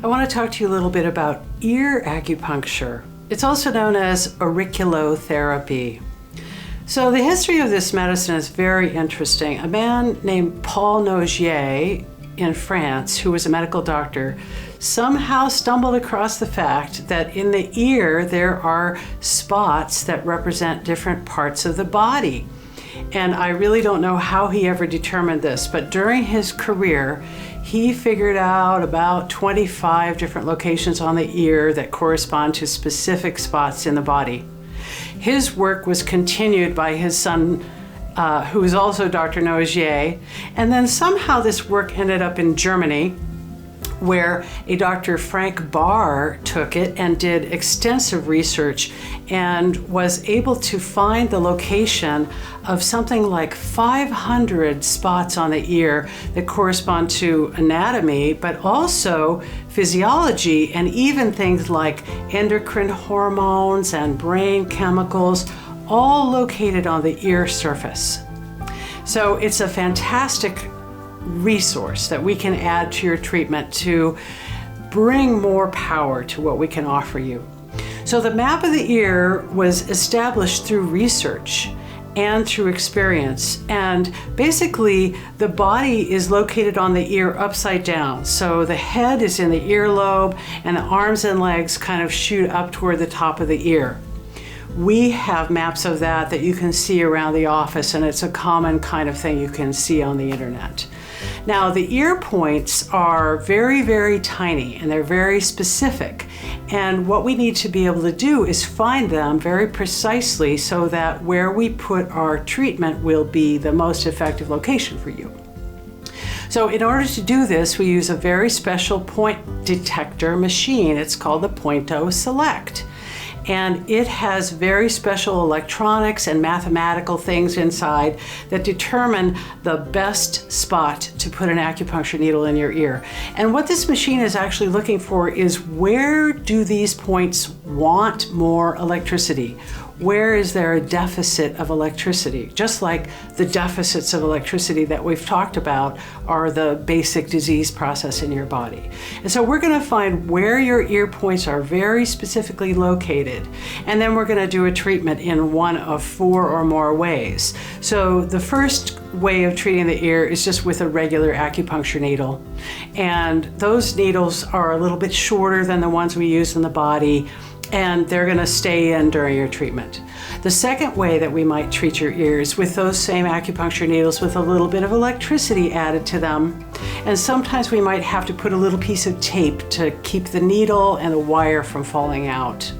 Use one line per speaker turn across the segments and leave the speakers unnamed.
I want to talk to you a little bit about ear acupuncture. It's also known as auriculotherapy. So the history of this medicine is very interesting. A man named Paul Nogier in France, who was a medical doctor, somehow stumbled across the fact that in the ear there are spots that represent different parts of the body. And I really don't know how he ever determined this, but during his career, he figured out about 25 different locations on the ear that correspond to specific spots in the body. His work was continued by his son, who is also Dr. Nogier, and then somehow this work ended up in Germany, where a Dr. Frank Barr took it and did extensive research and was able to find the location of something like 500 spots on the ear that correspond to anatomy, but also physiology and even things like endocrine hormones and brain chemicals, all located on the ear surface. So it's a fantastic resource that we can add to your treatment to bring more power to what we can offer you. So the map of the ear was established through research and through experience, and basically the body is located on the ear upside down. So the head is in the earlobe and the arms and legs kind of shoot up toward the top of the ear. We have maps of that you can see around the office, and it's a common kind of thing you can see on the internet. Now, the ear points are very, very tiny and they're very specific. And what we need to be able to do is find them very precisely so that where we put our treatment will be the most effective location for you. So in order to do this, we use a very special point detector machine. It's called the Pointo Select. And it has very special electronics and mathematical things inside that determine the best spot to put an acupuncture needle in your ear. And what this machine is actually looking for is, where do these points want more electricity? Where is there a deficit of electricity? Just like the deficits of electricity that we've talked about are the basic disease process in your body. And so we're going to find where your ear points are very specifically located. And then we're going to do a treatment in one of 4 or more ways. So the first way of treating the ear is just with a regular acupuncture needle. And those needles are a little bit shorter than the ones we use in the body, and they're going to stay in during your treatment. The second way that we might treat your ears with those same acupuncture needles with a little bit of electricity added to them. And sometimes we might have to put a little piece of tape to keep the needle and the wire from falling out.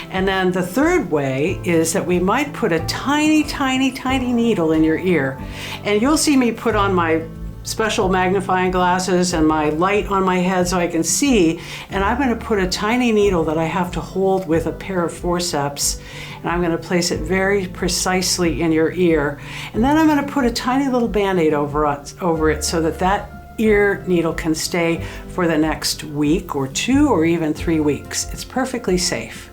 And then the third way is that we might put a tiny, tiny, tiny needle in your ear. And you'll see me put on my special magnifying glasses and my light on my head so I can see, and I'm going to put a tiny needle that I have to hold with a pair of forceps, and I'm going to place it very precisely in your ear, and then I'm going to put a tiny little band-aid over it so that ear needle can stay for the next week or 2 or even 3 weeks. It's perfectly safe.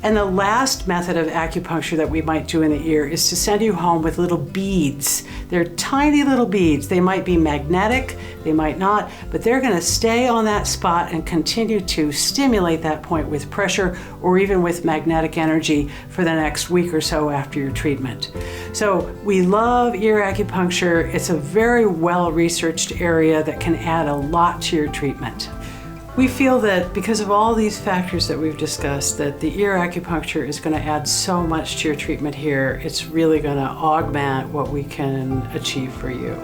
And the last method of acupuncture that we might do in the ear is to send you home with little beads. They're tiny little beads. They might be magnetic, they might not, but they're going to stay on that spot and continue to stimulate that point with pressure or even with magnetic energy for the next week or so after your treatment. So we love ear acupuncture. It's a very well-researched area that can add a lot to your treatment. We feel that because of all these factors that we've discussed, that the ear acupuncture is going to add so much to your treatment here. It's really going to augment what we can achieve for you.